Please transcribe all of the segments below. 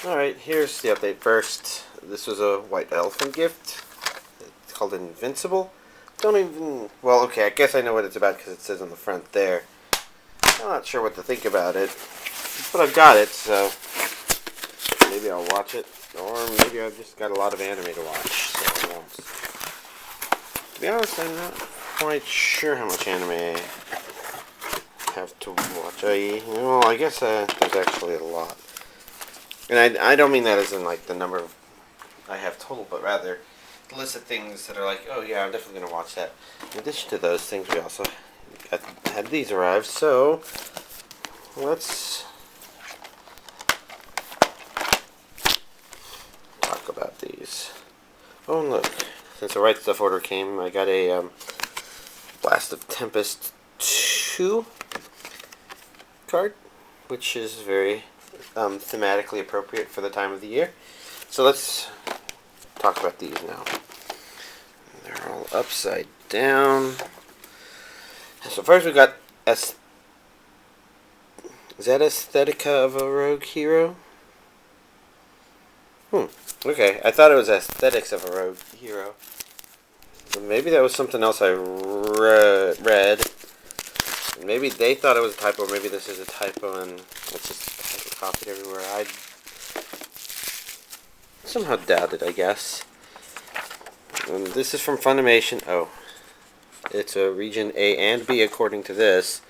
Alright, here's the update first. This was a white elephant gift. It's called Invincible. Don't even... Well, okay, I guess I know what it's about because it says on the front there. I'm not sure what to think about it. But I've got it, so... maybe I'll watch it. Or maybe I've just got a lot of anime to watch, so I won't. To be honest, I'm not quite sure how much anime I have to watch. I guess there's actually a lot. And I don't mean that as in like the number of I have total, but rather the list of things that are like, oh yeah, I'm definitely going to watch that. In addition to those things, we also had these arrive, so let's talk about these. Oh, and look, since the Right Stuff order came, I got a Blast of Tempest 2 card, which is very thematically appropriate for the time of the year. So let's talk about these now. They're all upside down. So first we got is that Asthetica of a Rogue Hero? Okay, I thought it was Aesthetics of a Rogue Hero. Maybe that was something else I read. Maybe they thought it was a typo. Maybe this is a typo and it's just copied everywhere. I somehow doubt it, I guess. And this is from Funimation. Oh, it's a region A and B according to this.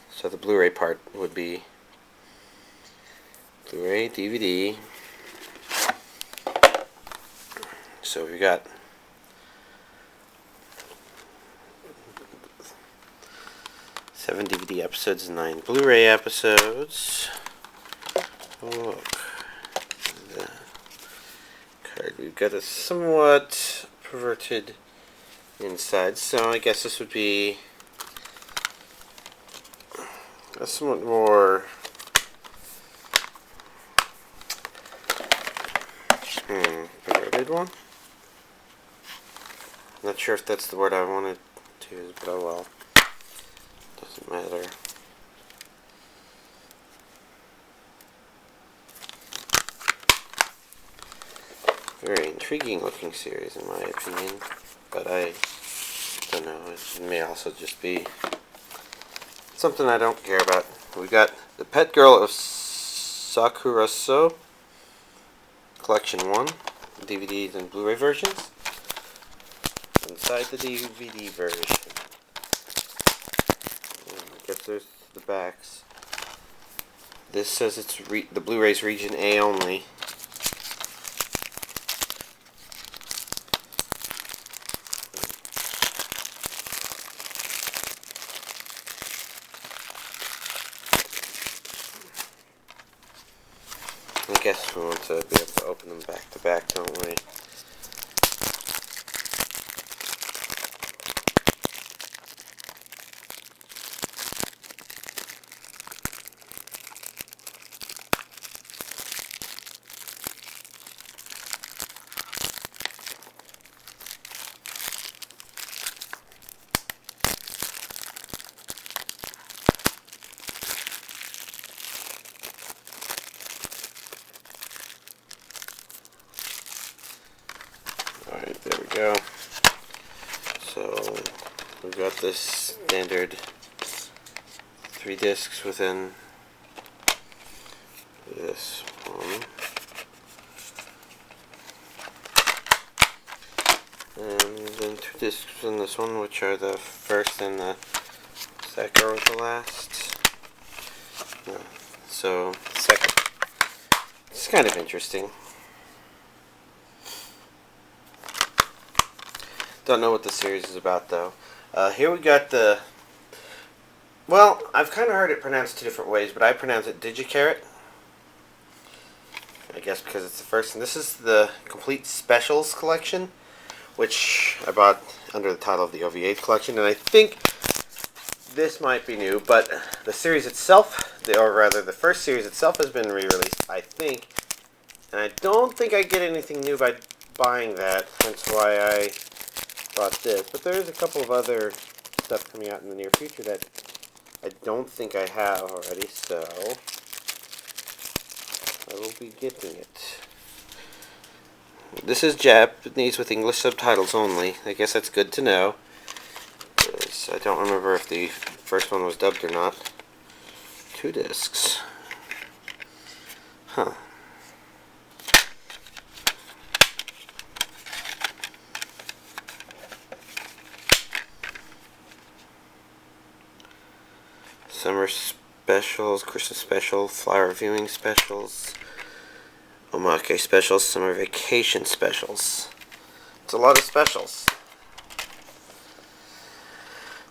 So the Blu-ray part would be Blu-ray, DVD. So we got 7 DVD episodes and 9 Blu-ray episodes. Oh, look. The card. We've got a somewhat perverted inside, so I guess this would be a somewhat more perverted one. Not sure if that's the word I wanted to use, but oh well. Doesn't matter. Very intriguing looking series in my opinion, but I don't know, it may also just be something I don't care about. We got The Pet Girl of Sakurasou, Collection 1, DVDs and Blu-ray versions. Inside the DVD version, I guess there's the backs. This says it's the Blu-ray's region A only. I guess we want to be able to open them back to back, don't we? Alright, there we go. So, we've got this standard 3 discs within this one. And then 2 discs within this one, which are the first and the second or the last. No. So, second. It's kind of interesting. Don't know what the series is about, though. Here we got the... Well, I've kind of heard it pronounced 2 different ways, but I pronounce it Gi Charat. I guess because it's the first. And this is the Complete Specials collection, which I bought under the title of the OVA collection. And I think this might be new, but the series itself, or rather the first series itself, has been re-released, I think. And I don't think I get anything new by buying that. That's why I bought this, but there's a couple of other stuff coming out in the near future that I don't think I have already, so will be getting it. This is Japanese with English subtitles only. I guess that's good to know. I don't remember if the first one was dubbed or not. 2 discs. Huh. Summer specials, Christmas special, flower viewing specials, Omake specials, summer vacation specials. It's a lot of specials.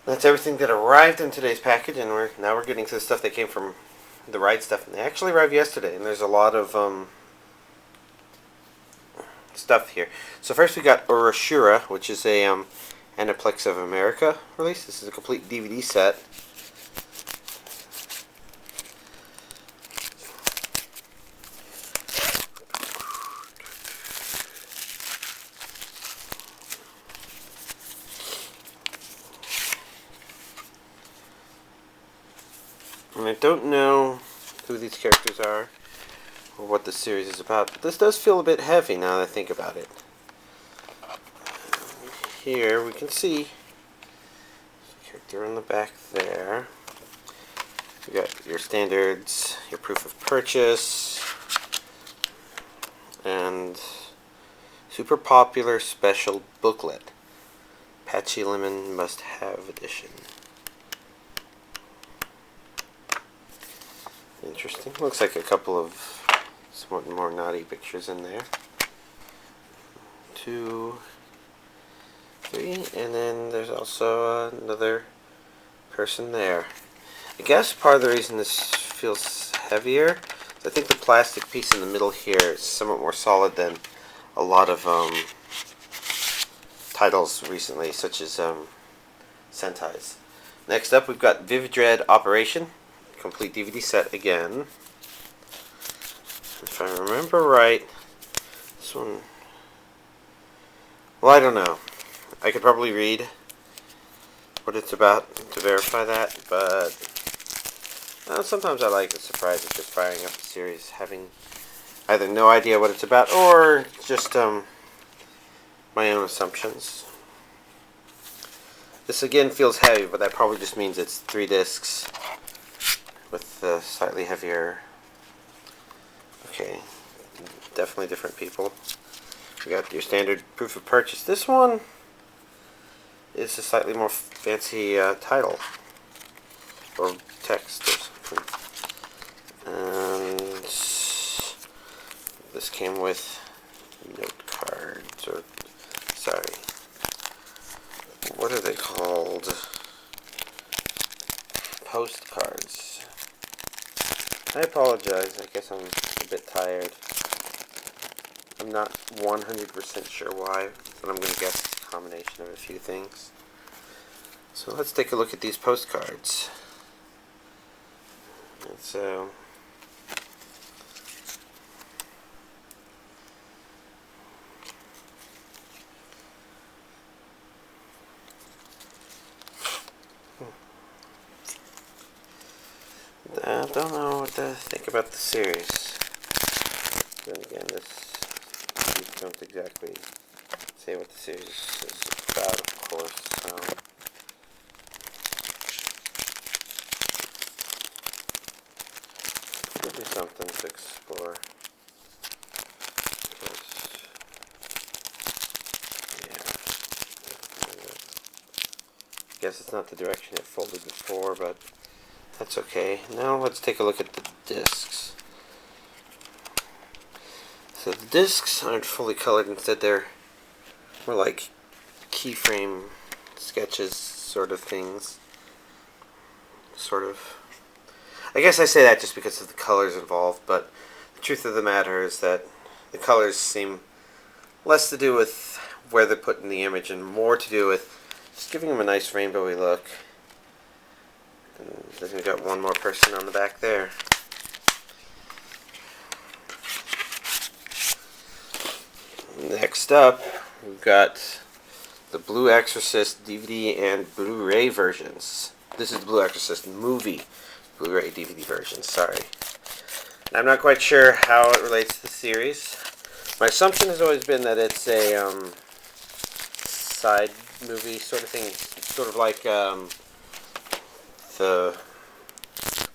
That's everything that arrived in today's package, and now we're getting to the stuff that came from the right stuff. And they actually arrived yesterday, and there's a lot of stuff here. So first we got Oreshura, which is a Aniplex of America release. This is a complete DVD set. And I don't know who these characters are or what the series is about, but this does feel a bit heavy now that I think about it. Here we can see the character on the back there. You got your standards, your proof of purchase, and super popular special booklet, Patchy Lemon Must Have Edition. Interesting. Looks like a couple of somewhat more naughty pictures in there. 2, 3, and then there's also another person there. I guess part of the reason this feels heavier is I think the plastic piece in the middle here is somewhat more solid than a lot of titles recently, such as Sentai's. Next up, we've got Vividred Operation. Complete DVD set again. If I remember right, this one, well, I don't know. I could probably read what it's about to verify that, but sometimes I like the surprise of just firing up the series, having either no idea what it's about or just my own assumptions. This again feels heavy, but that probably just means it's 3 discs with slightly heavier. Okay, definitely different people. We got your standard proof of purchase. This one is a slightly more fancy title or text or something. And this came with note cards, or sorry, what are they called? Postcards. I apologize. I guess I'm a bit tired. I'm not 100% sure why, but I'm going to guess it's a combination of a few things. So let's take a look at these postcards. And so I don't know what to think about the series. Then again, these don't exactly say what the series is about, of course. So could be something to explore. I guess it's not the direction it folded before, but that's okay. Now let's take a look at the discs. So the discs aren't fully colored. Instead, they're more like keyframe sketches sort of things. Sort of. I guess I say that just because of the colors involved, but the truth of the matter is that the colors seem less to do with where they're put in the image and more to do with just giving them a nice rainbowy look. And then we've got one more person on the back there. Next up, we've got the Blue Exorcist DVD and Blu-ray versions. This is the Blue Exorcist Movie Blu-ray DVD version, sorry. I'm not quite sure how it relates to the series. My assumption has always been that it's a side movie sort of thing, sort of like the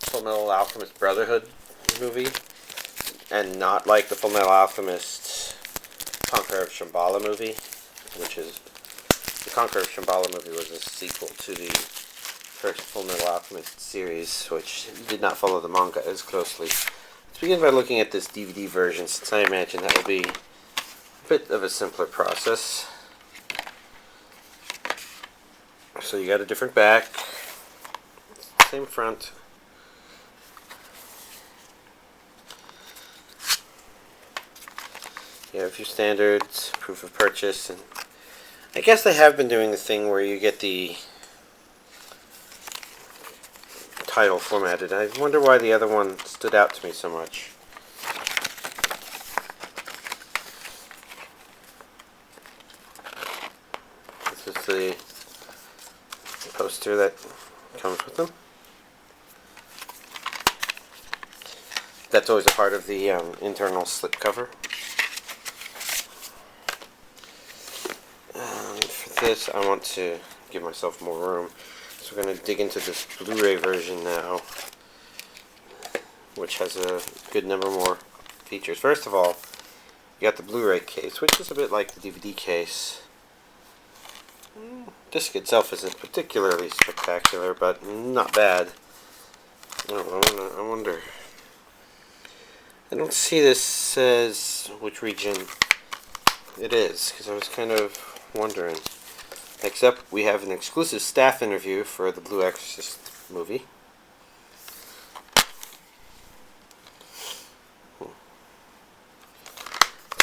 Fullmetal Alchemist Brotherhood movie, and not like the Fullmetal Alchemist Conqueror of Shambhala movie, which is the Conqueror of Shambhala movie was a sequel to the first Fullmetal Alchemist series, which did not follow the manga as closely. Let's begin by looking at this DVD version, since I imagine that will be a bit of a simpler process. So you got a different back, same front. You have your standards, proof of purchase, and I guess they have been doing the thing where you get the title formatted. I wonder why the other one stood out to me so much. This is the poster that comes with them. That's always a part of the internal slipcover. For this, I want to give myself more room. So we're going to dig into this Blu-ray version now, which has a good number more features. First of all, you got the Blu-ray case, which is a bit like the DVD case. Disc itself isn't particularly spectacular, but not bad. I wonder. I don't see this says which region it is, because I was kind of wondering. Next up, we have an exclusive staff interview for the Blue Exorcist movie.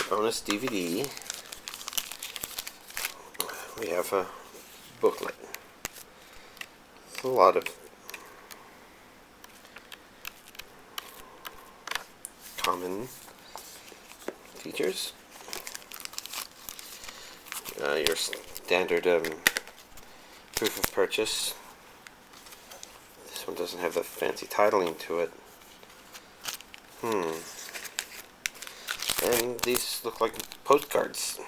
Bonus DVD. We have a booklet. It's a lot of common features. Your standard proof of purchase. This one doesn't have the fancy titling to it. And these look like postcards.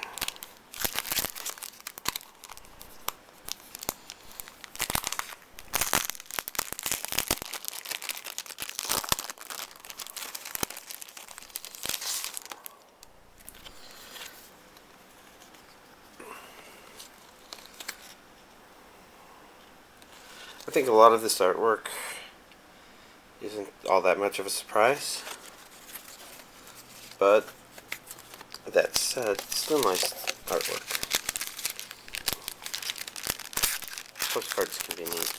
I think a lot of this artwork isn't all that much of a surprise, but that said, it's still nice artwork. Postcards can be neat.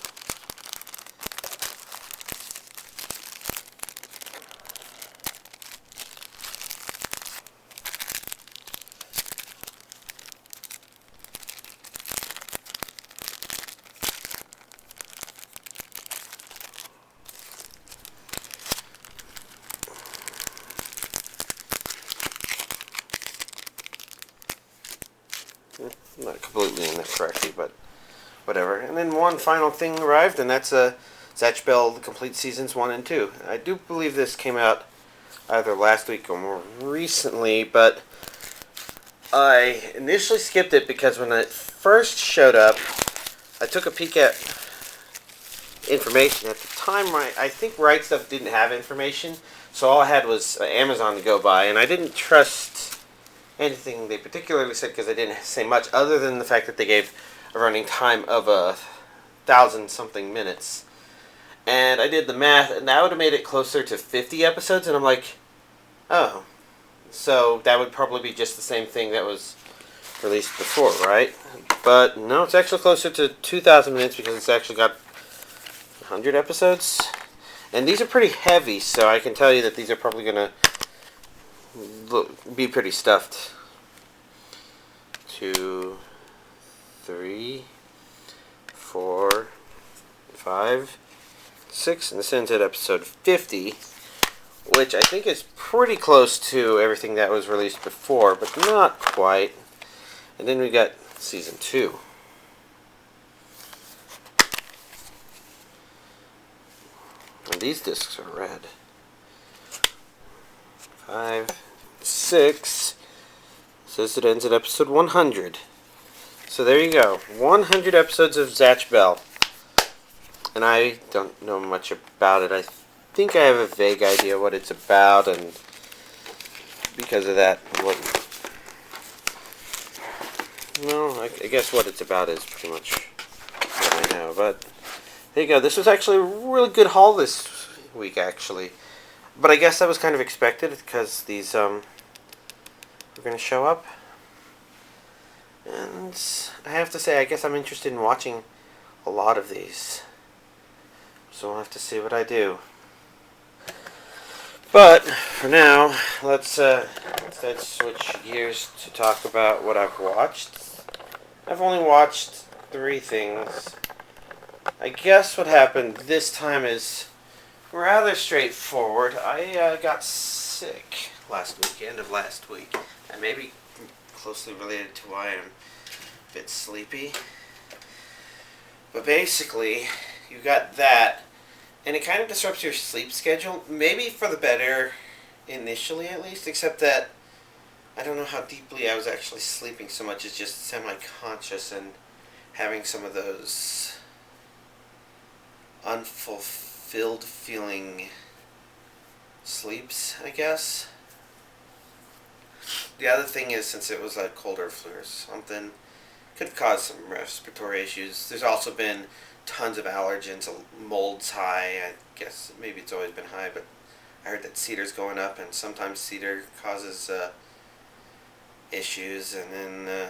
Not completely in there correctly, but whatever. And then one final thing arrived, and that's Zatch Bell, the complete seasons 1 and 2. I do believe this came out either last week or more recently, but I initially skipped it because when it first showed up, I took a peek at information. At the time, I think Right Stuff didn't have information, so all I had was Amazon to go by, and I didn't trust anything they particularly said because they didn't say much other than the fact that they gave a running time of 1,000-something minutes. And I did the math, and that would have made it closer to 50 episodes, and I'm like, oh, so that would probably be just the same thing that was released before, right? But no, it's actually closer to 2,000 minutes because it's actually got 100 episodes. And these are pretty heavy, so I can tell you that these are probably going to be pretty stuffed. 2, 3, 4, 5, 6, and this ends at episode 50, which I think is pretty close to everything that was released before, but not quite. And then we got season 2. And these discs are red. 5, 6. Says it ends at episode 100. So there you go. 100 episodes of Zatch Bell. And I don't know much about it. I think I have a vague idea what it's about, and because of that, I guess what it's about is pretty much what I know. But there you go. This was actually a really good haul this week, actually. But I guess that was kind of expected because these were going to show up. And I have to say, I guess I'm interested in watching a lot of these. So we'll have to see what I do. But for now, let's switch gears to talk about what I've watched. I've only watched 3 things. I guess what happened this time is rather straightforward. I got sick end of last week. And maybe closely related to why I'm a bit sleepy. But basically, you got that. And it kind of disrupts your sleep schedule, maybe for the better, initially at least, except that I don't know how deeply I was actually sleeping so much as just semi-conscious and having some of those unfulfilled feeling sleeps, I guess. The other thing is, since it was like colder flu or something, could cause some respiratory issues. There's also been tons of allergens. Mold's high. I guess maybe it's always been high, but I heard that cedar's going up, and sometimes cedar causes issues. And then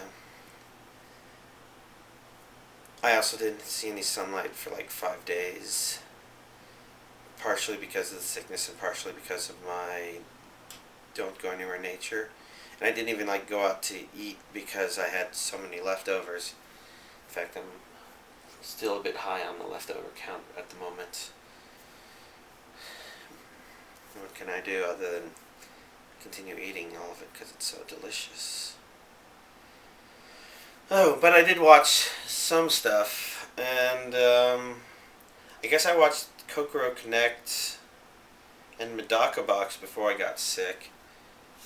I also didn't see any sunlight for like 5 days, partially because of the sickness and partially because of my don't go anywhere nature. And I didn't even like go out to eat because I had so many leftovers. In fact, I'm still a bit high on the leftover count at the moment. What can I do other than continue eating all of it because it's so delicious? Oh, but I did watch some stuff, and I guess I watched Kokoro Connect and Medaka Box before I got sick.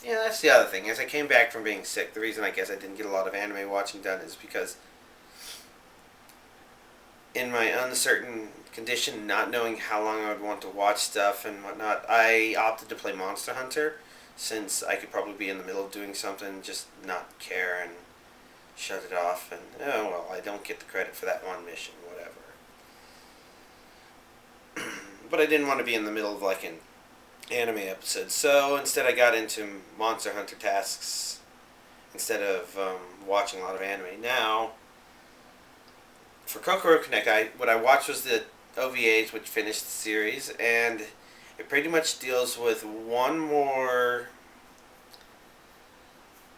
Yeah, that's the other thing. As I came back from being sick, the reason I guess I didn't get a lot of anime watching done is because in my uncertain condition, not knowing how long I would want to watch stuff and whatnot, I opted to play Monster Hunter, since I could probably be in the middle of doing something, just not care and shut it off, and oh well, I don't get the credit for that one mission, whatever. But I didn't want to be in the middle of like an anime episode, so instead I got into Monster Hunter tasks instead of watching a lot of anime. Now, for Kokoro Connect, what I watched was the OVAs, which finished the series, and it pretty much deals with one more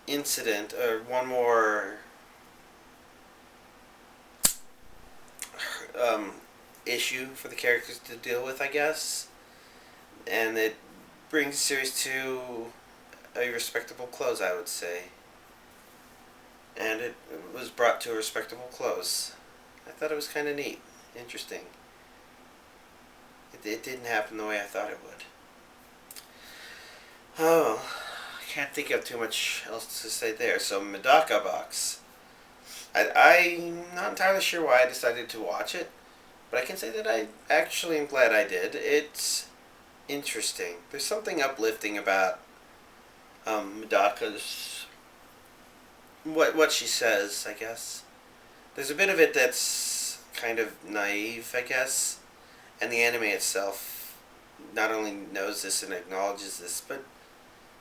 incident, or one more issue for the characters to deal with, I guess. And it brings the series to a respectable close, I would say. And it was brought to a respectable close. I thought it was kind of neat. Interesting. It didn't happen the way I thought it would. Oh, I can't think of too much else to say there. So, Medaka Box. I'm not entirely sure why I decided to watch it, but I can say that I actually am glad I did. It's interesting. There's something uplifting about Medaka's... what she says, I guess. There's a bit of it that's kind of naive, I guess, and the anime itself not only knows this and acknowledges this, but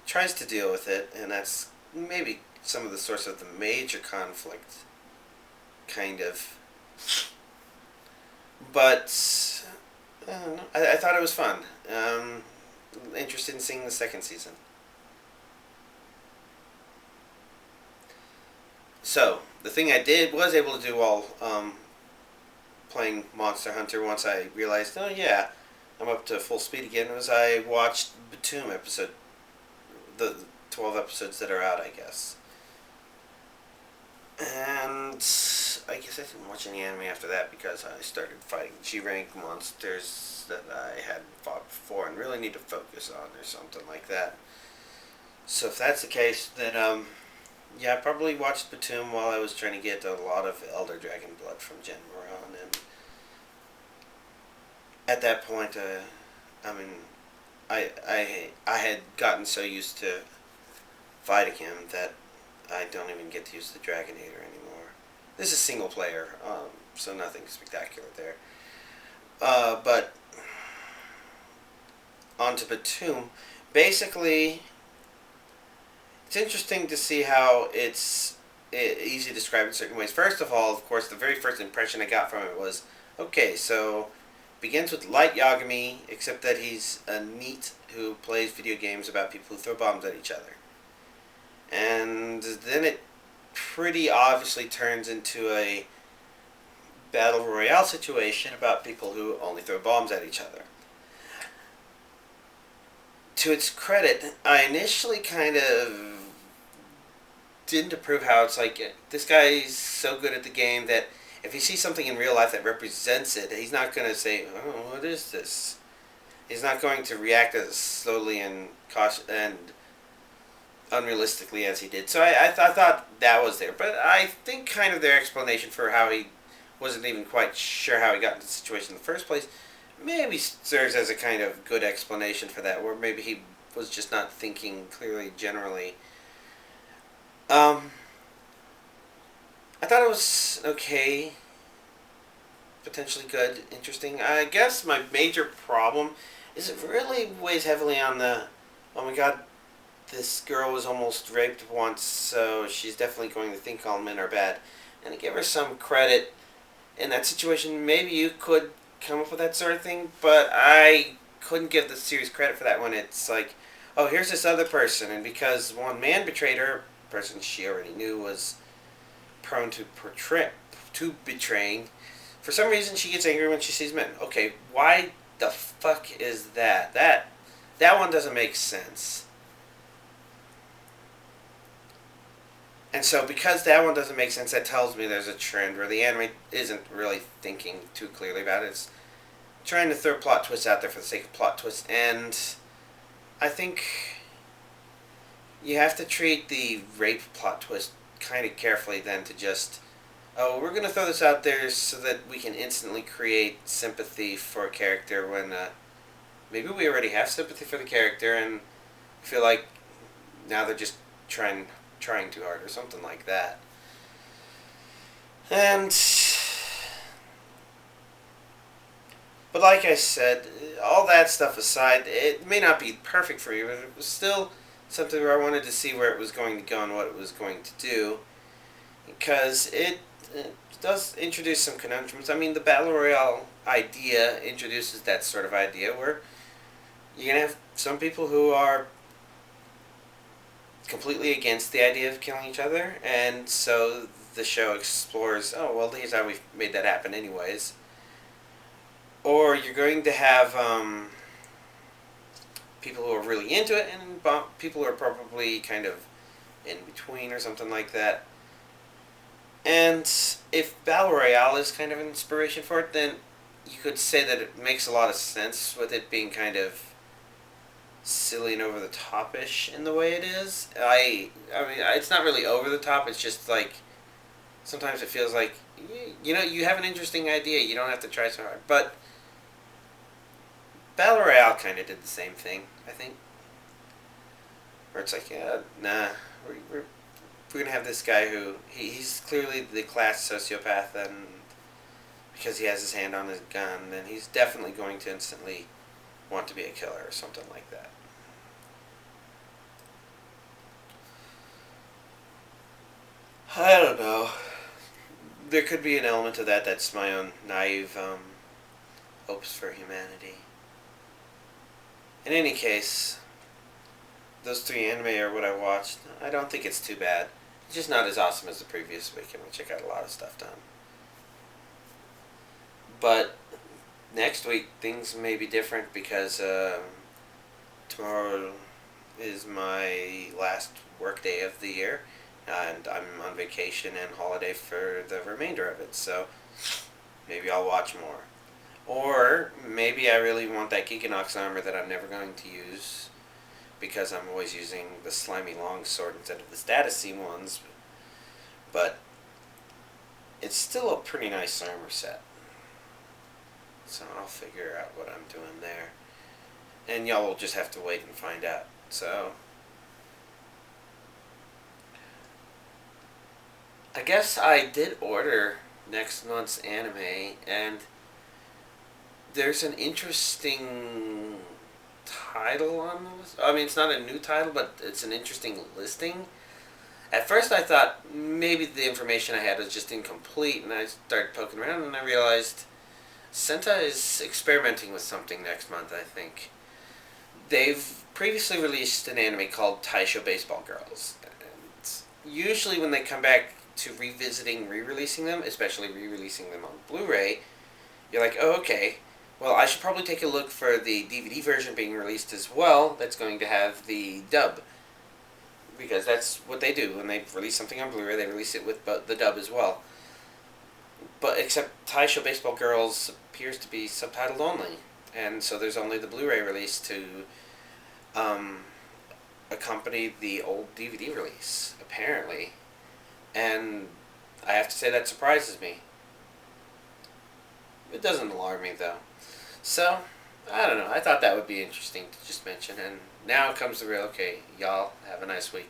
tries to deal with it, and that's maybe some of the source of the major conflict, kind of. But I don't know. I thought it was fun. Interested in seeing the second season. So, the thing I did was able to do while playing Monster Hunter once I realized, oh yeah, I'm up to full speed again, was I watched Batum episode, the 12 episodes that are out, I guess. And I guess I didn't watch any anime after that because I started fighting G-rank monsters that I hadn't fought before and really need to focus on or something like that. So if that's the case, then yeah, I probably watched Batum while I was trying to get a lot of Elder Dragon blood from Jen Moran, and at that point, I mean, I had gotten so used to fighting him that I don't even get to use the Dragonator anymore. This is single player, so nothing spectacular there. But on to Batum. Basically, it's interesting to see how it's easy to describe in certain ways. First of all, of course, the very first impression I got from it was, okay, so begins with light Yagami, except that he's a NEET who plays video games about people who throw bombs at each other. And then it pretty obviously turns into a battle royale situation about people who only throw bombs at each other. To its credit, I initially kind of didn't approve how it's like, this guy's so good at the game that if he sees something in real life that represents it, he's not going to say, oh, what is this? He's not going to react as slowly and unrealistically as he did. So I thought that was there. But I think kind of their explanation for how he wasn't even quite sure how he got into the situation in the first place maybe serves as a kind of good explanation for that, where maybe he was just not thinking clearly generally. I thought it was okay, potentially good, interesting. I guess my major problem is it really weighs heavily on the, oh my god, this girl was almost raped once, so she's definitely going to think all men are bad. And to give her some credit in that situation, maybe you could come up with that sort of thing, but I couldn't give the series credit for that when it's like, oh, here's this other person, and because one man betrayed her, a person she already knew was prone to betraying, for some reason she gets angry when she sees men. Okay, why the fuck is that? That one doesn't make sense. And so because that one doesn't make sense, that tells me there's a trend where the anime isn't really thinking too clearly about it. It's trying to throw plot twists out there for the sake of plot twists. And I think you have to treat the rape plot twist kind of carefully then to just, oh, we're going to throw this out there so that we can instantly create sympathy for a character when maybe we already have sympathy for the character and feel like now they're just trying too hard or something like that. And but like I said, all that stuff aside, it may not be perfect for me, but it was still something where I wanted to see where it was going to go and what it was going to do, because it does introduce some conundrums. I mean, the Battle Royale idea introduces that sort of idea where you're going to have some people who are completely against the idea of killing each other, and so the show explores, oh, well, here's how we made that happen anyways. Or you're going to have people who are really into it, and people who are probably kind of in between or something like that. And if Battle Royale is kind of an inspiration for it, then you could say that it makes a lot of sense with it being kind of silly and over the top-ish in the way it is. I mean, it's not really over the top. It's just like sometimes it feels like you have an interesting idea. You don't have to try so hard. But Battle Royale kind of did the same thing, I think. Where it's like, yeah, nah, we're gonna have this guy who he's clearly the class sociopath, and because he has his hand on his gun, then he's definitely going to instantly want to be a killer or something like that. I don't know. There could be an element of that that's my own naive hopes for humanity. In any case, those three anime are what I watched. I don't think it's too bad. It's just not as awesome as the previous week, in which I got a lot of stuff done. But next week, things may be different because tomorrow is my last work day of the year, and I'm on vacation and holiday for the remainder of it, so maybe I'll watch more. Or maybe I really want that Giganox armor that I'm never going to use, because I'm always using the slimy longsword instead of the status scene ones. But it's still a pretty nice armor set. So I'll figure out what I'm doing there. And y'all will just have to wait and find out. So I guess I did order next month's anime, and there's an interesting title on the list. I mean, it's not a new title, but it's an interesting listing. At first I thought maybe the information I had was just incomplete, and I started poking around and I realized Sentai is experimenting with something next month, I think. They've previously released an anime called Taisho Baseball Girls. And usually when they come back to revisiting re-releasing them, especially re-releasing them on Blu-ray, you're like, oh, okay, well, I should probably take a look for the DVD version being released as well that's going to have the dub. Because that's what they do. When they release something on Blu-ray, they release it with the dub as well. But except Taisho Baseball Girls appears to be subtitled only. And so there's only the Blu-ray release to accompany the old DVD release, apparently. And I have to say that surprises me. It doesn't alarm me, though. So, I don't know. I thought that would be interesting to just mention. And now comes the real, okay, y'all have a nice week.